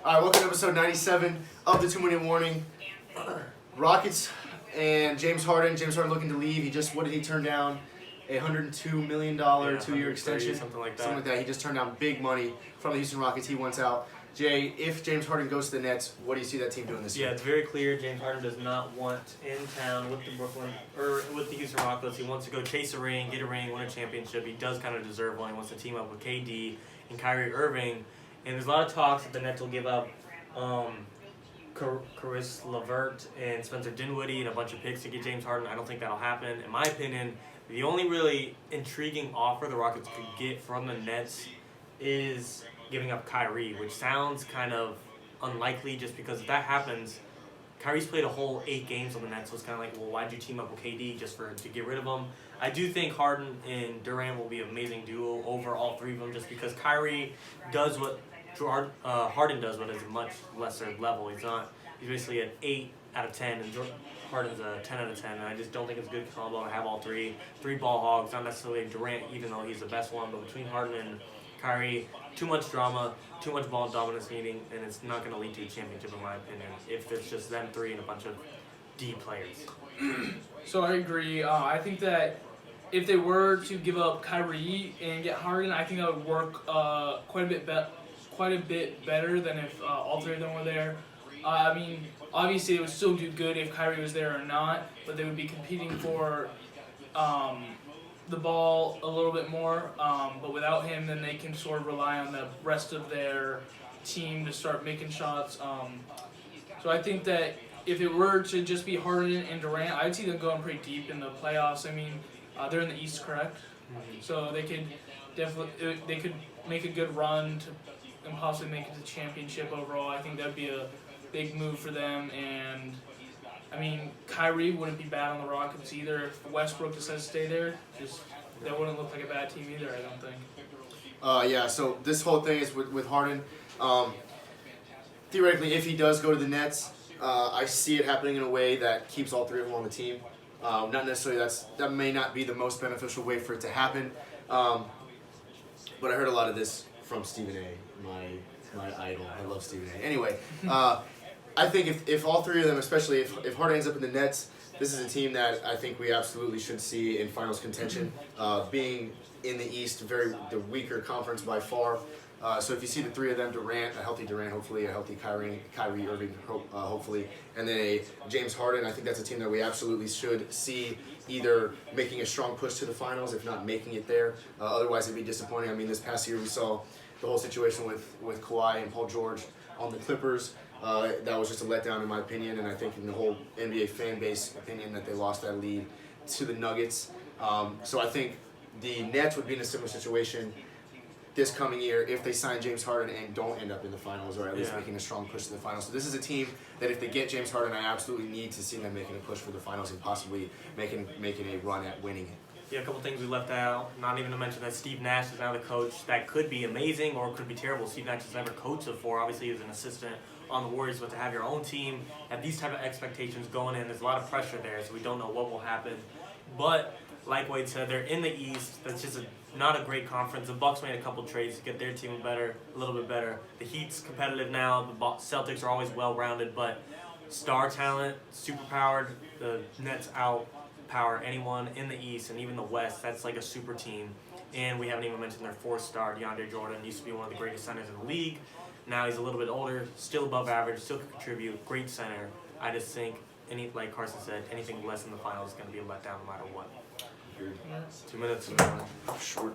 All right, welcome to episode 97 of the 2-Minute Warning. Rockets and James Harden. James Harden looking to leave. What did he turn down? $102 million two-year extension. Something like that. He just turned down big money from the Houston Rockets. He wants out. Jay, if James Harden goes to the Nets, what do you see that team doing this year? Yeah, it's very clear James Harden does not want in town with the Houston Rockets. He wants to go chase a ring, get a ring, win a championship. He does kind of deserve one. He wants to team up with KD and Kyrie Irving. And there's a lot of talks that the Nets will give up Caris LeVert and Spencer Dinwiddie and a bunch of picks to get James Harden. I don't think that'll happen. In my opinion, the only really intriguing offer the Rockets could get from the Nets is giving up Kyrie, which sounds kind of unlikely just because if that happens, Kyrie's played a whole 8 games on the Nets, so it's kind of like, well, why'd you team up with KD just to get rid of him? I do think Harden and Durant will be an amazing duo over all three of them just because Kyrie does what Harden does, but at a much lesser level. He's basically an 8 out of 10, and Harden's a 10 out of 10, and I just don't think it's a good combo to have all three ball hogs, not necessarily Durant, even though he's the best one, but between Harden and Kyrie, too much drama, too much ball dominance needing, and it's not going to lead to a championship in my opinion if it's just them three and a bunch of D players. So I agree. I think that if they were to give up Kyrie and get Harden, I think that would work quite a bit better than if all three of them were there. I mean, obviously it would still do good if Kyrie was there or not, but they would be competing for the ball a little bit more. But without him, then they can sort of rely on the rest of their team to start making shots. So I think that if it were to just be Harden and Durant, I'd see them going pretty deep in the playoffs. I mean, they're in the East, correct? Mm-hmm. So they could make a good run and possibly make it to the championship overall. I think that'd be a big move for them. And I mean, Kyrie wouldn't be bad on the Rockets either. If Westbrook decides to stay there, that wouldn't look like a bad team either, I don't think. Yeah, so this whole thing is with Harden. Theoretically, if he does go to the Nets, I see it happening in a way that keeps all three of them on the team. Not necessarily that may not be the most beneficial way for it to happen. But I heard a lot of this from Stephen A., my idol. I love Stephen A. Anyway, I think if all three of them, especially if Harden ends up in the Nets, this is a team that I think we absolutely should see in finals contention. Being in the East, the weaker conference by far. So if you see the three of them, Durant, a healthy Durant, hopefully, a healthy Kyrie Irving, hopefully, and then a James Harden, I think that's a team that we absolutely should see either making a strong push to the finals, if not making it there. Otherwise, it'd be disappointing. I mean, this past year we saw the whole situation with Kawhi and Paul George on the Clippers. That was just a letdown in my opinion, and I think in the whole NBA fan base opinion that they lost that lead to the Nuggets. So I think the Nets would be in a similar situation this coming year if they sign James Harden and don't end up in the finals, or at least making a strong push to the finals. So this is a team that if they get James Harden, I absolutely need to see them making a push for the finals and possibly making a run at winning it. Yeah, a couple things we left out, not even to mention that Steve Nash is now the coach. That could be amazing or it could be terrible. Steve Nash has never coached before. Obviously, he was an assistant on the Warriors, but to have your own team, have these type of expectations going in, there's a lot of pressure there, so we don't know what will happen. But like Wade said, they're in the East. That's just not a great conference. The Bucks made a couple trades to get their team better, a little bit better. The Heat's competitive now. The Celtics are always well-rounded, but star talent, super-powered. The Nets outpower anyone in the East and even the West. That's like a super team. And we haven't even mentioned their 4th star, DeAndre Jordan. Used to be one of the greatest centers in the league. Now he's a little bit older, still above average, still can contribute. Great center. I just think, like Carson said, anything less than the finals is going to be a letdown no matter what. 2 minutes. Short.